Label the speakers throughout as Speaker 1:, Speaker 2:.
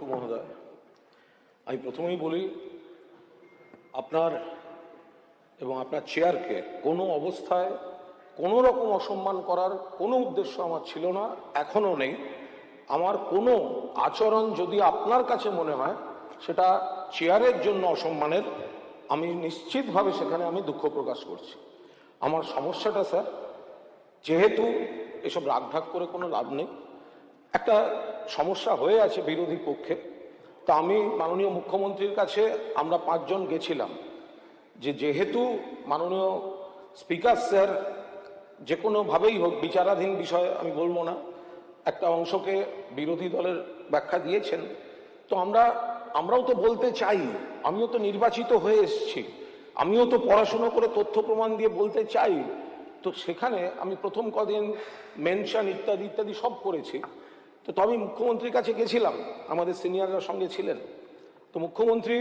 Speaker 1: অধ্যক্ষ মহোদয়, আমি প্রথমেই বলি আপনার এবং আপনার চেয়ারকে কোনো অবস্থায় কোনো রকম অসম্মান করার কোনো উদ্দেশ্য আমার ছিল না, এখনো নেই। আমার কোনো আচরণ যদি আপনার কাছে মনে হয় সেটা চেয়ারের জন্য অসম্মানের, আমি নিশ্চিতভাবে সেখানে আমি দুঃখ প্রকাশ করছি। আমার সমস্যাটা স্যার, যেহেতু এসব রাগঢাক করে কোনো লাভ নেই, একটা সমস্যা হয়ে আছে বিরোধী পক্ষে। তা আমি মাননীয় মুখ্যমন্ত্রীর কাছে আমরা 5 জন গেছিলাম, যেহেতু মাননীয় স্পিকার স্যার যে কোনোভাবেই হোক বিচারাধীন বিষয় আমি বলবো না, একটা অংশকে বিরোধী দলের ব্যাখ্যা দিয়েছেন, তো আমরাও তো বলতে চাই, আমিও তো নির্বাচিত হয়ে এসেছি, আমিও তো পড়াশুনো করে তথ্য প্রমাণ দিয়ে বলতে চাই। তো সেখানে আমি প্রথম কদিন মেনশন ইত্যাদি ইত্যাদি সব করেছি। তো আমি মুখ্যমন্ত্রীর কাছে গেছিলাম, আমাদের সিনিয়ররা সঙ্গে ছিলেন। তো মুখ্যমন্ত্রী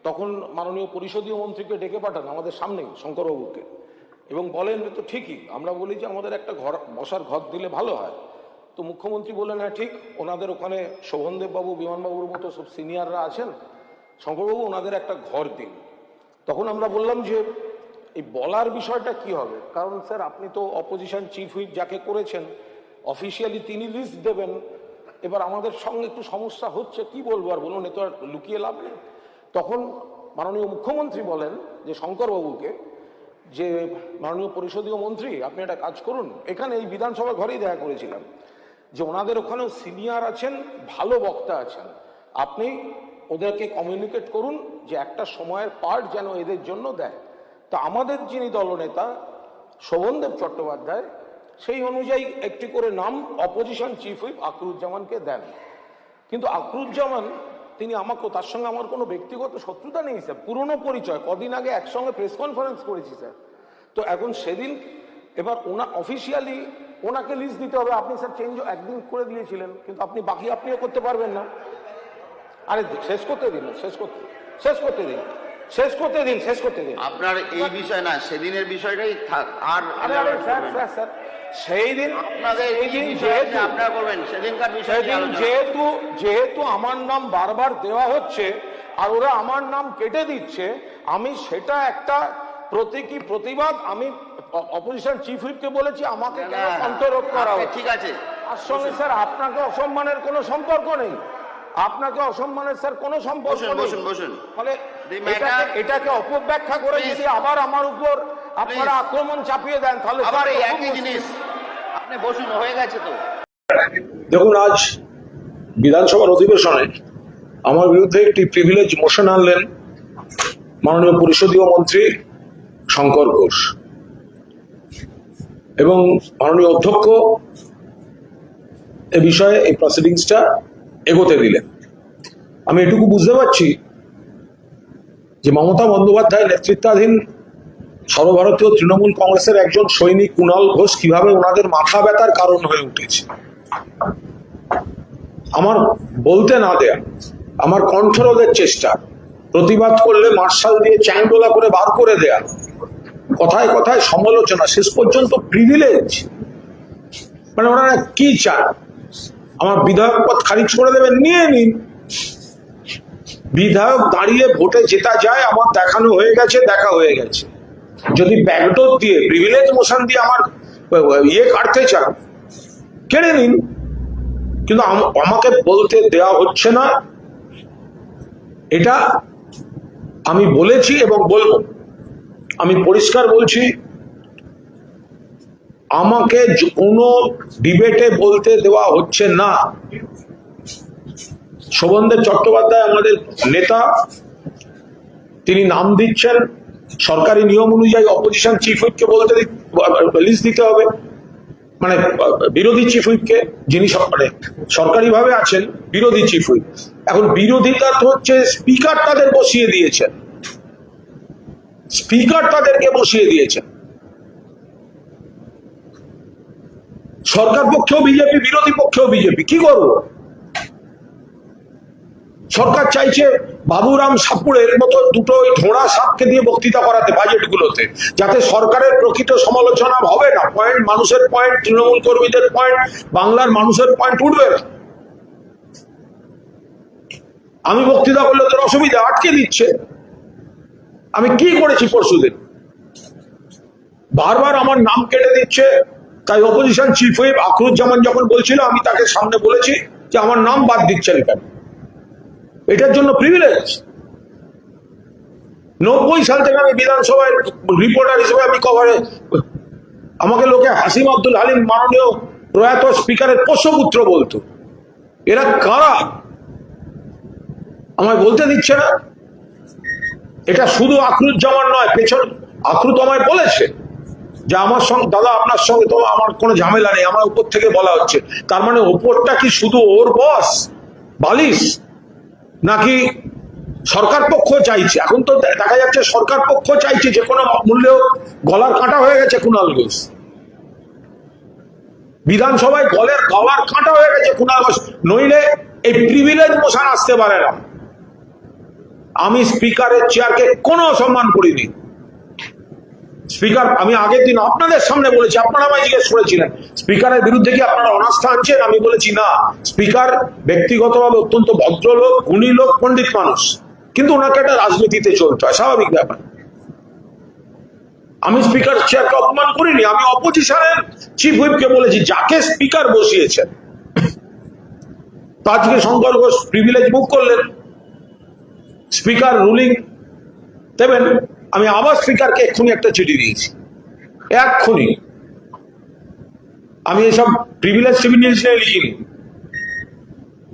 Speaker 1: তখন মাননীয় পরিষদীয় মন্ত্রীকে ডেকে পাঠান আমাদের সামনেই, শঙ্করবাবুকে, এবং বলেন তো ঠিকই, আমরা বলি যে আমাদের একটা ঘর বসার ঘর দিলে ভালো হয়। তো মুখ্যমন্ত্রী বললেন হ্যাঁ ঠিক, ওনাদের ওখানে শোভনদেববাবু, বিমানবাবুর মতো সব সিনিয়ররা আছেন, শঙ্করবাবু ওনাদের একটা ঘর দিন। তখন আমরা বললাম যে এই বলার বিষয়টা কি হবে, কারণ স্যার আপনি তো অপোজিশন চিফ হুইপ যাকে করেছেন অফিসিয়ালি তিনি লিস্ট দেবেন, এবার আমাদের সঙ্গে একটু সমস্যা হচ্ছে, কি বলবো আর বলুন, এ তো আর লুকিয়ে লাভ নেই। তখন মাননীয় মুখ্যমন্ত্রী বলেন যে শঙ্করবাবুকে, যে মাননীয় পরিষদীয় মন্ত্রী আপনি একটা কাজ করুন, এখানে এই বিধানসভা ঘরেই দেখা করেছিলাম, যে ওনাদের ওখানেও সিনিয়র আছেন, ভালো বক্তা আছেন, আপনি ওদেরকে কমিউনিকেট করুন যে একটা সময়ের পার্ট যেন এদের জন্য দেয়। তা আমাদের যিনি দলনেতা শোভনদেব চট্টোপাধ্যায় সেই অনুযায়ী একটি করে নাম অপোজিশন চিফ হুইপ আকরুজ্জামানকে দেন। কিন্তু আকরুজ্জামান তিনি আমাকে, তার সঙ্গে আমার কোনো ব্যক্তিগত শত্রুতা নেই স্যার, পুরনো পরিচয়, কদিন আগে একসঙ্গে প্রেস কনফারেন্স করেছি স্যার। তো এখন সেদিন এবার অফিসিয়ালি ওনাকে লিস্ট দিতে হবে, আপনি স্যার চেঞ্জ একদিন করে দিয়েছিলেন, কিন্তু আপনিও করতে পারবেন না। আরে শেষ করতে দিন
Speaker 2: আপনার এই বিষয় না, সেদিনের বিষয়টাই থাক। আর
Speaker 1: স্যার সেই দিন
Speaker 2: আপনারা করবেন সেদিনকার বিষয়,
Speaker 1: যেহেতু আমার নাম বারবার দেওয়া হচ্ছে আর ওরা আমার নাম কেটে দিচ্ছে, আমি সেটা একটা প্রতীকী প্রতিবাদ আমি অপোজিশন চিফ হুইপকে বলেছি আমাকে কেন অন্তরোধ করা হবে।
Speaker 2: ঠিক আছে,
Speaker 1: তার সঙ্গে স্যার আপনাকে অসম্মানের কোনো সম্পর্ক নেই, আপনাকে অসম্মানের স্যার কোনো সম্পর্ক নেই। ফলে এটাকে অপব্যাখ্যা করে যদি আবার আমার উপর আপনারা আক্রমণ চাপিয়ে দেন, তাহলে
Speaker 2: আবার এই একই জিনিস। আপনি বসুন, হয়ে গেছে তো।
Speaker 3: দেখুন, আজ বিধানসভার অধিবেশনে আমার বিরুদ্ধে একটি প্রিভিলেজ মোশন আনলেন মাননীয় পরিষদীয় মন্ত্রী শঙ্কর ঘোষ, এবং মাননীয় অধ্যক্ষ এ বিষয়ে এই প্রসিডিংসটা এগোতে দিলেন। আমি এটুকু বুঝতে পারছি যে মমতা বন্দ্যোপাধ্যায় নেতৃত্বাধীন সর্বভারতীয় তৃণমূল কংগ্রেসের একজন সৈনিক কুণাল ঘোষ কিভাবে ওনাদের মাথা ব্যথার কারণ হয়ে উঠেছে। আমার বলতে না দেয়া, আমার কণ্ঠরোধের চেষ্টা, প্রতিবাদ করলে মার্শাল দিয়ে চ্যাংডোলা করে বার করে দেয়া, কথায় কথায় সমালোচনা, শেষ পর্যন্ত প্রিভিলেজ, মানে ওনারা কি চান, আমার বিধায়ক পদ খারিজ করে দেবেন, নিয়ে নিন। বিধায়ক দাঁড়িয়ে ভোটে জেতা যায়, আমার দেখানো হয়ে গেছে, দেখা হয়ে গেছে। যদি ব্যাকডোর দিয়ে প্রিভিলেজ মোশন দিয়ে আমার কাটতে চান, কেড়ে নিন, কিন্তু আমাকে বলতে দেওয়া হচ্ছে না। এটা আমি বলেছি এবং বলবো, আমি পরিষ্কার বলছি, আমাকে কোনো ডিবেটে বলতে দেওয়া হচ্ছে না। শোভনদেব চট্টোপাধ্যায় আমাদের নেতা, তিনি নাম দিচ্ছেন, সরকারি নিয়ম অনুযায়ী অপোজিশন চিফ হুইপকে বলতে লিস্ট দিতে হবে, মানে বিরোধী চিফ হুইপকে, যিনি মানে সরকারিভাবে আছেন বিরোধী চিফ হুইপ। এখন বিরোধিতা তো হচ্ছে স্পিকার তাদের বসিয়ে দিয়েছেন, স্পিকার তাদেরকে বসিয়ে দিয়েছেন। সরকার পক্ষেও বিজেপি, বিরোধী পক্ষেও বিজেপি, কি করবো? সরকার চাইছে বাবুরাম সাপুড়ের মতো দুটো ঢোড়া সাপকে দিয়ে বক্তৃতা করাতে বাজেটগুলোতে, যাতে সরকারের প্রকৃত সমালোচনা হবে না, পয়েন্ট, মানুষের পয়েন্ট, তৃণমূল কর্মীদের পয়েন্ট, বাংলার মানুষের পয়েন্ট উঠবে না। আমি বক্তৃতা করলে ওদের অসুবিধা, আটকে দিচ্ছে। আমি কি করেছি পরশুদিন? বারবার আমার নাম কেটে দিচ্ছে। তাই অপোজিশন চিফ হুইপ আখরুজ্জামান যখন বলছিল, আমি তাকে সামনে বলেছি যে আমার নাম বাদ দিচ্ছেন কেন? এটার জন্য প্রিভিলেজ। 90 সাল থেকে আমি বিধানসভায় রিপোর্টার হিসেবে আমি কভারে, আমাকে লোকে হাসিম আব্দুল হালিম মাননীয় প্রয়াত স্পিকারের পোষ্যপুত্র বলতো। এরা কারা আমায় বলতে দিচ্ছে না? এটা শুধু আখরুজ্জামান নয়, পেছন আখরুত আমায় বলেছে যে আমার সঙ্গে, দাদা আপনার সঙ্গে তো আমার কোনো ঝামেলা নেই, আমার উপর থেকে বলা হচ্ছে। তার মানে ওপরটা কি শুধু ওর বস বালিশ, নাকি সরকার পক্ষ চাইছে? এখন তো দেখা যাচ্ছে সরকার পক্ষ চাইছে যে কোনো মূল্যেও। গলার কাঁটা হয়ে গেছে কুণাল ঘোষ বিধানসভায়, গলার কাঁটা হয়ে গেছে কুণাল ঘোষ। নইলে এই প্রিভিলেজ মোশন আসতে পারে না। আমি স্পিকারের চেয়ারকে কোনো অসম্মান করিনি। স্পিকার, আমি আগের দিন আপনাদের সামনে বলেছি, আপনারা আমায় জিজ্ঞেস করেছিলেন স্পিকারের বিরুদ্ধে কি আপনারা অনাস্থা আনছেন? আমি বলেছি না, স্পিকার ব্যক্তিগতভাবে অত্যন্ত ভদ্রলোক, গুণী লোক, পণ্ডিত মানুষ, কিন্তু ওনাকে একটা রাজনীতিতে চলতে হয়, স্বাভাবিক ব্যাপার। আমি স্পিকার চেয়ারকে অপমান করিনি। আমি অপোজিশনের চিফ হুইপকে বলেছি, যাকে স্পিকার বসিয়েছেন, আজকে শঙ্কর ঘোষ প্রিভিলেজ মুভ করলেন, স্পিকার রুলিং দেবেন। আমি আবার স্পিকারকে এক্ষুনি একটা চিঠি দিয়েছি, এক্ষুনি। আমি এসব প্রিভিলেজ টিভিলেজ নিয়ে লিখিনি,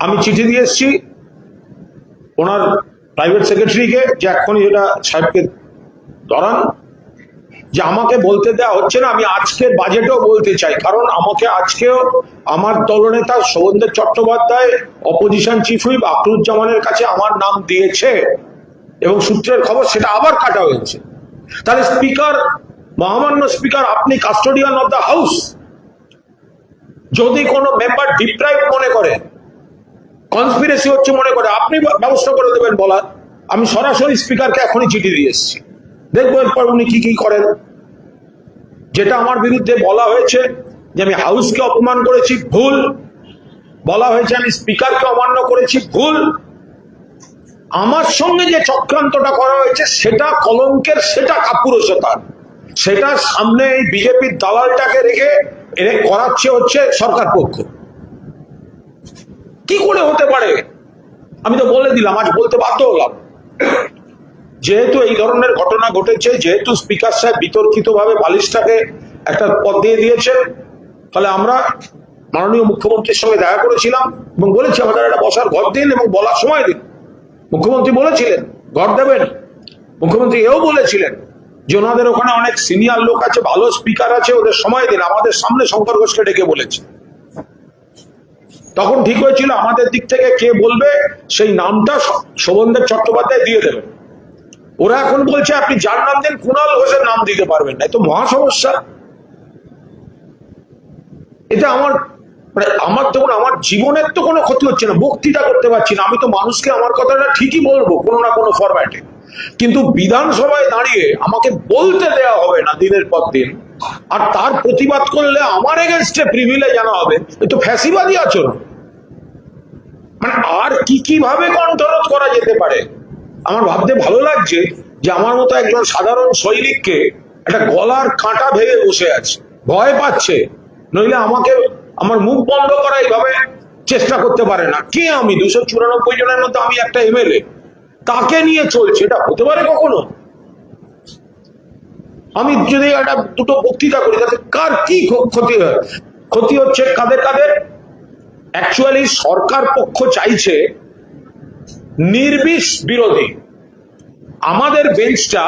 Speaker 3: আমি চিঠি দিয়ে এসছি ওনার প্রাইভেট সেক্রেটারিকে, যে এক্ষুনি এটা সাহেবকে ধরান, যে আমাকে বলতে দেওয়া হচ্ছে না। আমি আজকের বাজেটেও বলতে চাই, কারণ আমাকে আজকেও আমার দলনেতা Sovandeb Chattopadhyay opposition chief whip আখরুজ্জামানের কাছে আমার নাম দিয়েছে, এবং সূত্রের খবর সেটা আবার কাটা হয়েছে। তাহলে স্পিকার, মহামান্য স্পিকার, আপনি কাস্টোডিয়ান অফ দ্য হাউস, যদি কোনো মেম্বার ডিপ্রাইভ মনে করে, কনস্পিরেসি হচ্ছে মনে করে, আপনি ব্যবস্থা করে দেবেন বলার। আমি সরাসরি স্পিকারকে এখনই চিঠি দিয়ে এসেছি, দেখবো এরপর উনি কি কি করেন। যেটা আমার বিরুদ্ধে বলা হয়েছে যে আমি হাউসকে অপমান করেছি, ভুল। বলা হয়েছে আমি স্পিকারকে অমান্য করেছি, ভুল। আমার সঙ্গে যে চক্রান্তটা করা হয়েছে সেটা কলঙ্কের, সেটা কাপুরুষতার, সেটা সামনে এই বিজেপির দালালটাকে রেখে করাচ্ছে হচ্ছে সরকার পক্ষ। কি করে হতে পারে? আমি তো বলে দিলাম, আজ বলতে বাধ্য হলাম। যেহেতু এই ধরনের ঘটনা ঘটেছে, যেহেতু স্পিকার সাহেব বিতর্কিতভাবে বালিশটাকে একটা পদ দিয়ে দিয়েছেন, তাহলে আমরা মাননীয় মুখ্যমন্ত্রীর সঙ্গে দেখা করেছিলাম এবং বলেছি আমাদের একটা বসার ঘর দিন এবং বলার সময় দিন। মুখ্যমন্ত্রী বলেছিলেন ঘর দেবেন। মুখ্যমন্ত্রী এও বলেছিলেন যে ওনাদের ওখানে অনেক সিনিয়র লোক আছে, ভালো স্পিকার আছে, ওদের সময় দিন। আমাদের সামনে শঙ্কর ঘোষকে ডেকে বলেছে। তখন ঠিক হয়েছিল আমাদের দিক থেকে কে বলবে সেই নামটা শোভনদেব চট্টোপাধ্যায় দিয়ে দেবেন। ওরা এখন বলছে আপনি যার নাম দেন কুণাল ঘোষের নাম দিতে পারবেন না, তো মহা সমস্যা। এটা আমার দেখুন, আমার জীবনের তো কোনো ক্ষতি হচ্ছে না, বক্তৃতা করতে পারছি না, আমি তো মানুষকে আমার কথাটা ঠিকই বলবো কোনো না কোনো ফরম্যাটে, কিন্তু বিধানসভায় দাঁড়িয়ে আমাকে বলতে দেওয়া হবে না দিনের পর দিন, আর তার প্রতিবাদ করলে আমার এগেনস্টে প্রিভিলেজ আনা হবে। এ তো ফ্যাসিবাদী আচরণ। মানে আর কি কিভাবে কণ্ঠরোধ করা যেতে পারে? আমার ভাবতে ভালো লাগছে যে আমার মতো একজন সাধারণ সৈনিককে একটা গলার কাঁটা ভেঙে বসে আছে, ভয় পাচ্ছে, নইলে আমাকে আমার মুখ বন্ধ করা এইভাবে চেষ্টা করতে পারে না। কে আমি? 294 জনের মধ্যে আমি একটা এমএলএ, তাকে নিয়ে চলছে, এটা হতে পারে কখনো? আমি যদি একটা দুটো বক্তৃতা করি তাতে কার কি ক্ষতি হয়? ক্ষতি হচ্ছে কাদের কাদের? অ্যাকচুয়ালি সরকার পক্ষ চাইছে নির্বিষ বিরোধী। আমাদের বেঞ্চটা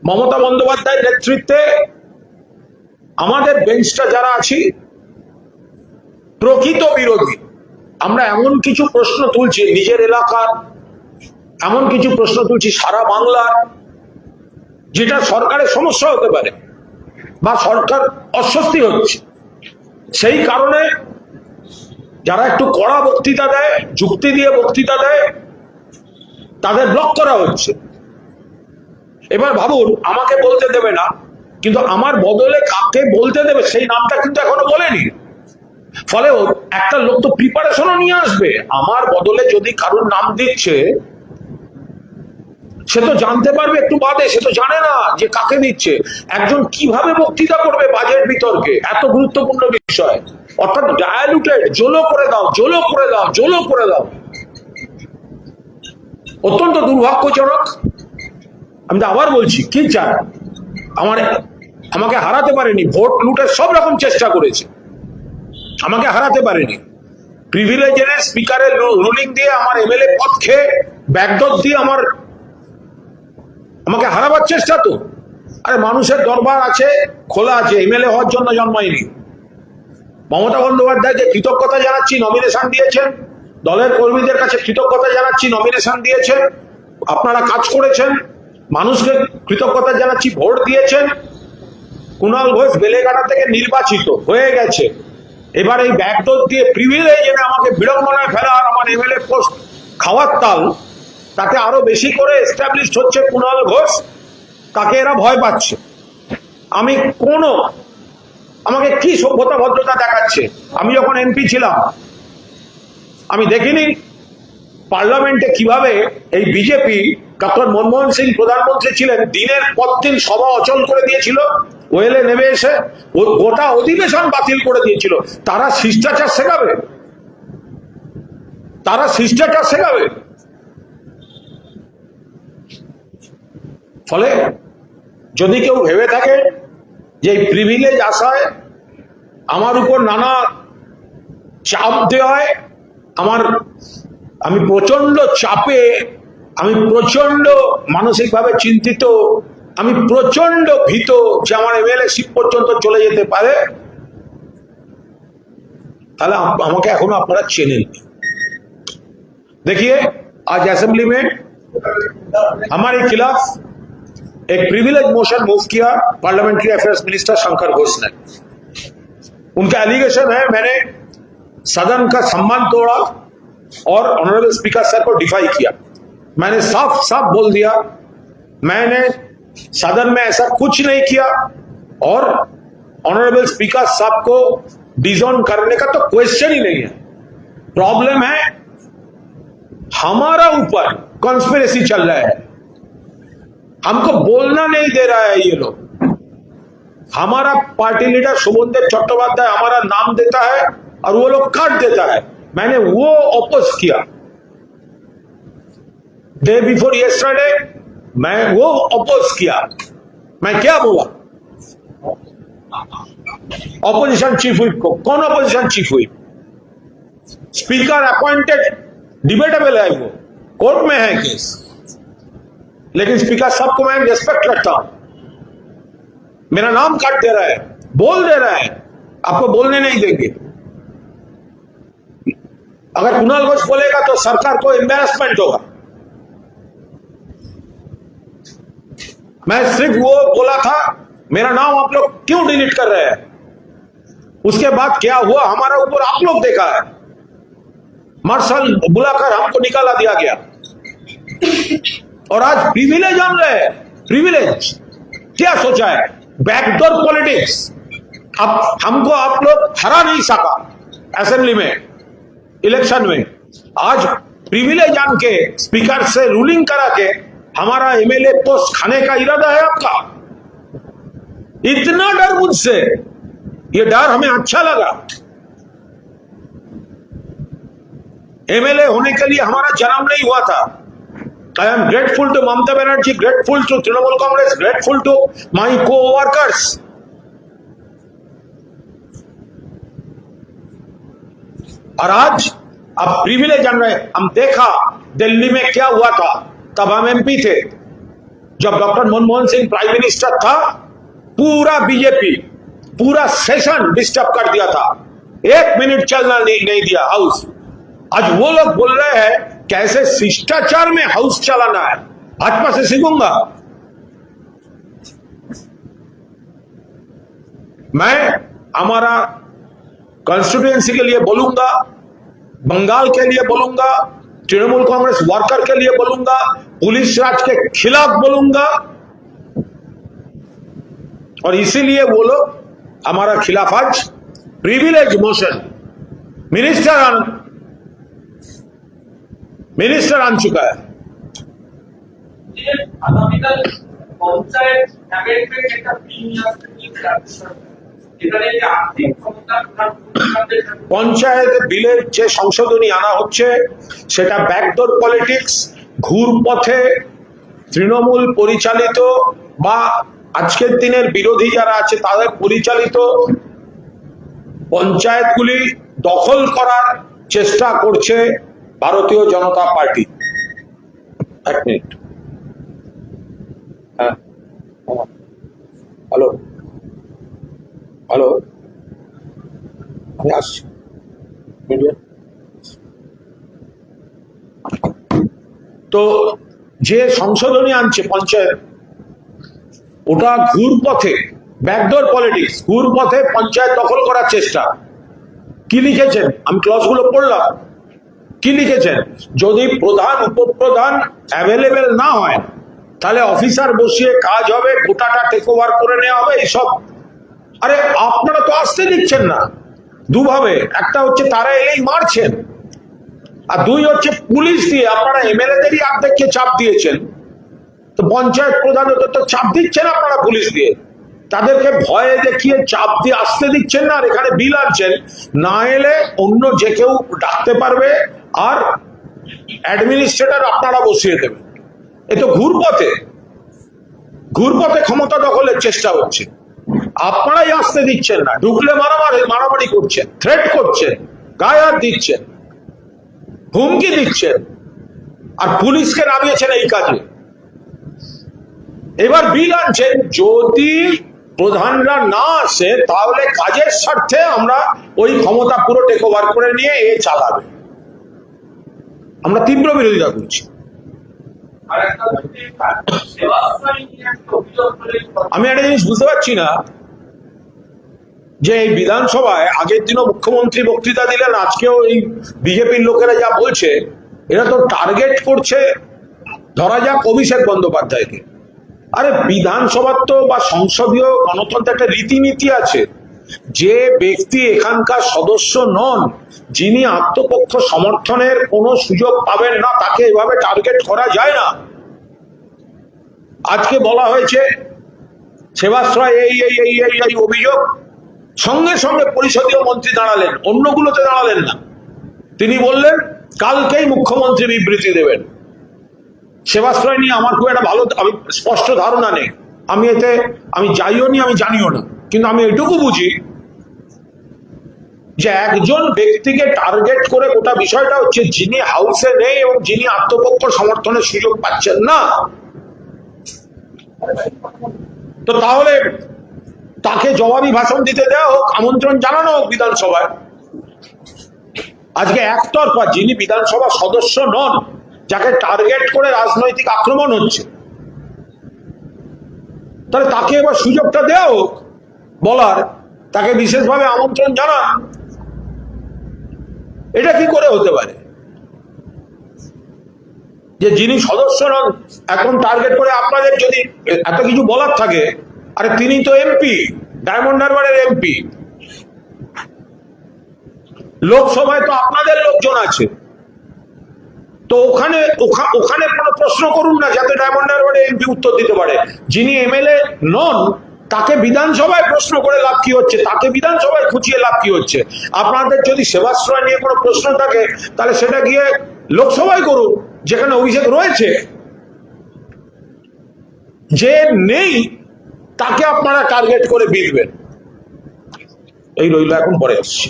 Speaker 3: মমতা বন্দ্যোপাধ্যায়ের নেতৃত্বে, আমাদের বেঞ্চটা যারা আছি প্রকৃত বিরোধী। আমরা এমন কিছু প্রশ্ন তুলছি নিজের এলাকার, এমন কিছু প্রশ্ন তুলছি সারা বাংলার, যেটা সরকারের সমস্যা হতে পারে বা সরকার অস্বস্তি হচ্ছে। সেই কারণে যারা একটু কড়া বক্তৃতা দেয়, যুক্তি দিয়ে বক্তৃতা দেয়, তাদের ব্লক করা হচ্ছে। এবার ভাবুন, আমাকে বলতে দেবে না, কিন্তু আমার বদলে কাকে বলতে দেবে সেই নামটা কিন্তু এখনো বলেনি। ফলে একটা লোক তো প্রিপারেশনও নিয়ে আসবে। আমার বদলে যদি কারোর নাম দিচ্ছে, সে তো জানতে পারবে একটু বাদে, সে তো জানে না যে কাকে দিচ্ছে। একজন কিভাবে বক্তৃতা করবে বাজেট বিতর্কে, এত গুরুত্বপূর্ণ বিষয়, অর্থাৎ ডায়ালুটেড, জোলো করে দাও, জোলো করে দাও, জোলো করে দাও। অত্যন্ত দুর্ভাগ্যজনক। আমি তো আবার বলছি, কি চায়? আমাকে হারাতে পারেনি, ভোট লুটের সব রকম চেষ্টা করেছে, আমাকে হারাতে পারেনি। প্রিভিলেজ এনে স্পিকারের রুলিং দিয়ে আমার এমএলএ পদ খেয়ে ব্যাকডোর দিয়ে আমাকে হারাবার চেষ্টা। তো আরে মানুষের দরবার আছে, খোলা আছে, এমএলএ হওয়ার জন্য জন্মায়নি। মমতা বন্দ্যোপাধ্যায়কে কৃতজ্ঞতা জানাচ্ছি, নমিনেশন দিয়েছেন। দলের কর্মীদের কাছে কৃতজ্ঞতা জানাচ্ছি, নমিনেশন দিয়েছেন, আপনারা কাজ করেছেন। মানুষকে কৃতজ্ঞতা জানাচ্ছি, ভোট দিয়েছেন। কুণাল ঘোষ বেলেঘাটা থেকে নির্বাচিত হয়ে গেছে। এবার এই ব্যাকডোর দিয়ে প্রিভিলেজ এনে আমাকে বিড়ম্বনায় ফেলা আর আমার এমএলএ পোস্ট খাওয়ার তাল, তাতে আরো বেশি করে এস্টাবলিশ হচ্ছে কুণাল ঘোষ। তাকে এরা ভয় পাচ্ছে। আমাকে কি সভ্যতা ভদ্রতা দেখাচ্ছে? আমি যখন এমপি ছিলাম, আমি দেখিনি পার্লামেন্টে কিভাবে এই বিজেপি, ডক্টর মনমোহন সিং প্রধানমন্ত্রী ছিলেন, দিনের পর দিন সভা অচল করে দিয়েছিল, ওয়েলে নেমে এসে গোটা অধিবেশন বাতিল করে দিয়েছিল। তারা শিষ্টাচার শেখাবে? তারা শিষ্টাচার শেখাবে? ফলে যদি কেউ ভেবে থাকে যে এই প্রিভিলেজ আসায় আমার উপর নানা চাপ দেওয়ায় আমি প্রচন্ড চাপে, আমি প্রচন্ড মানসিকভাবে চিন্তিত, আমি প্রচন্ড ভীত যে আমার এমএলএশিপ পর্যন্ত চলে যেতে পারে, তাহলে আমাকে एखोनो আপনারা চেনেন। देखिए, आज असेंबली में हमारे खिलाफ एक प्रिविलेज मोशन मूव किया parliamentary affairs minister Shankar Ghosh ने। उनका एलिगेशन है मैंने सदन का सम्मान तोड़ा और ऑनरेबल स्पीकर सर को डिफाई किया। मैंने साफ साफ बोल दिया, मैंने सदन में ऐसा कुछ नहीं किया और ऑनरेबल स्पीकर साहब को डिजोन करने का तो क्वेश्चन ही नहीं है। प्रॉब्लम है हमारा ऊपर कॉन्स्पिरेसी चल रहा है, हमको बोलना नहीं दे रहा है ये लोग। हमारा पार्टी लीडर शोभनदेव चट्टोपाध्याय हमारा नाम देता है और वो लोग काट देता है। मैंने वो अपोज किया। डे बिफोर यस्टरडे मैं वो अपोज किया। मैं क्या बोला ऑपोजिशन चीफ व्हिप को? कौन opposition chief whip? Speaker appointed, debatable है, वो कोर्ट में है केस, लेकिन स्पीकर साहब को मैं रिस्पेक्ट करता हूं। मेरा नाम काट दे रहा है, बोल दे रहा है, आपको बोलने नहीं देंगे। अगर कुणाल घोष बोलेगा तो सरकार को एम्बैरेसमेंट होगा। मैं सिर्फ वो बोला था, मेरा नाम आप लोग क्यों डिलीट कर रहे हैं? उसके बाद क्या हुआ हमारा ऊपर आप लोग देखा है। मार्शल बुलाकर हमको निकाला दिया गया और आज प्रिविलेज आन रहे हैं। प्रिविलेज क्या सोचा है? Backdoor politics. अब हमको आप लोग हरा नहीं सका असेंबली में, इलेक्शन में। आज प्रिविलेज आन के स्पीकर से रूलिंग करा के हमारा एमएलए पोस्ट खाने का इरादा है आपका? इतना डर मुझसे, ये डर हमें अच्छा लगा। एमएलए होने के लिए हमारा जन्म नहीं हुआ था। I am grateful to Mamata Banerjee, grateful to Trinamool Congress, grateful to my coworkers. और आज अब प्रिविलेज आन रहे। हम देखा दिल्ली में क्या हुआ था, तब हम एमपी थे। जब doctor Manmohan Singh prime minister था, पूरा बीजेपी पूरा सेशन डिस्टर्ब कर दिया था, 1 मिनट चलना नहीं दिया हाउस। आज वो लोग बोल रहे हैं कैसे शिष्टाचार में हाउस चलाना है। भाजपा से सीखूंगा मैं। हमारा कॉन्स्टिट्यूएंसी के लिए बोलूंगा, बंगाल के लिए बोलूंगा, तृणमूल कांग्रेस वर्कर के लिए बोलूंगा, पुलिस राज के खिलाफ बोलूंगा। और इसीलिए वो लोग हमारा खिलाफ आज प्रिविलेज मोशन मिनिस्टर आन चुका है। পঞ্চায়েত বিলের যে সংশোধনী আনা হচ্ছে সেটা ব্যাকডোর পলিটিক্স, ঘুরপথে তৃণমূল পরিচালিত বা আজকের দিনের বিরোধী যারা আছে তাদের পরিচালিত পঞ্চায়েতগুলি দখল করার চেষ্টা করছে ভারতীয় জনতা পার্টি। এক মিনিট। হ্যাঁ, হ্যালো হ্যালো, আমি আসছি। তো যে সংশোধনী আনছে পঞ্চায়েত, ওটা ঘুরপথে, ব্যাকডোর পলিটিক্স, ঘুরপথে পঞ্চায়েত দখল করার চেষ্টা। কি লিখেছেন আমি ক্লজগুলো পড়লাম। কি লিখেছেন? যদি প্রধান উপপ্রধান অ্যাভেলেবেল না হয় তাহলে অফিসার বসিয়ে কাজ হবে, গোটাটা টেক ওভার করে নেওয়া হবে, এইসব। আরে আপনারা তো আসতে দিচ্ছেন না দুভাবে। একটা হচ্ছে তারা এলেই মারছেন, আর দুই হচ্ছে পুলিশ দিয়ে আপনারা এমএলএদেরই অর্ধেককে চাপ দিয়েছেন। তো পঞ্চায়েত প্রধানদের তো চাপ দিচ্ছেন আপনারা পুলিশ দিয়ে, তাদেরকে ভয়ে দেখিয়ে চাপ দিয়ে আসতে দিচ্ছেন না। আর এখানে বিল আনছেন, না এলে অন্য যে কেউ ডাকতে পারবে আর অ্যাডমিনিস্ট্রেটর আপনারা বসিয়ে দেবেন। এ তো ঘুরপথে ক্ষমতা দখলের চেষ্টা হচ্ছে। আপনারাই আসতে দিচ্ছেন না, ঢুকলে মারামারি করছেন, থ্রেট করছেন, গায়ে হাত দিচ্ছেন, হুমকি দিচ্ছেন, আর পুলিশকে নামিয়েছেন এই কাজে। এবার বিল আনছেন, যদি প্রধানরা না আসে তাহলে কাজের স্বার্থে আমরা ওই ক্ষমতা পুরো টেক ওভার করে নিয়ে এ চালাবে। আমরা তীব্র বিরোধিতা করছি। আমি একটা জিনিস বুঝতে পারছি না যে এই বিধানসভায় আগের দিনও মুখ্যমন্ত্রী বক্তৃতা দিলেন, আজকেও এই বিজেপির লোকেরা যা বলছে, এরা তো টার্গেট করছে ধরা যাক অভিষেক বন্দ্যোপাধ্যায়কে। আরে বিধানসভার তো বা সংসদীয় গণতন্ত্রের একটা রীতিনীতি আছে। যে ব্যক্তি এখানকার সদস্য নন, যিনি আত্মপক্ষ সমর্থনের কোনো সুযোগ পাবেন না, তাকে এভাবে টার্গেট করা যায় না। আজকে বলা হয়েছে সেবাশ্রয় এই অভিযোগ, সঙ্গে সঙ্গে পরিষদীয় মন্ত্রী দাঁড়ালেন, অন্যগুলোতে দাঁড়ালেন না। তিনি বললেন কালকেই মুখ্যমন্ত্রী বিবৃতি দেবেন। সেবাশ্রয় নিয়ে আমার খুব একটা ভালো স্পষ্ট ধারণা নেই, আমি যাইও নি, আমি জানিও না, কিন্তু আমি এটুকু বুঝি যে একজন ব্যক্তিকে টার্গেট করে গোটা বিষয়টা হচ্ছে যিনি হাউসে নেই এবং যিনি আত্মপক্ষ সমর্থনের সুযোগ পাচ্ছেন না। তো তাহলে তাকে জবাবি ভাষণ দিতে দেওয়া হোক, আমন্ত্রণ জানানো হোক বিধানসভায়। আজকে একতরফা যিনি বিধানসভা সদস্য নন, যাকে টার্গেট করে রাজনৈতিক আক্রমণ হচ্ছে, তাহলে তাকে এবার সুযোগটা দেওয়া হোক বলার, তাকে বিশেষভাবে আমন্ত্রণ জানান। এটা কি করে হতে পারে যে যিনি সদস্য নন এখন টার্গেট করে আপনাদের যদি এত কিছু বলার থাকে? আরে তিনি তো এমপি, ডায়মন্ড হারবারের এমপি, লোকসভায় তো আপনাদের লোকজন আছে। তো ওখানে কোনো প্রশ্ন করুন না, যাতে ডায়মন্ড হারবারের এমপি উত্তর দিতে পারে। যিনি এমএলএ নন তাকে বিধানসভায় প্রশ্ন করে লাভ কি হচ্ছে? তাকে বিধানসভায় খুঁচিয়ে লাভ কি হচ্ছে? আপনাদের যদি সেবাশ্রয় নিয়ে কোনো প্রশ্ন থাকে তাহলে সেটা গিয়ে লোকসভায় করুন, যেখানে অভিষেক রয়েছে। যে নেই তাকে আপনারা টার্গেট করে বিঁধবেন। এই রইল, এখন পরে আসছি।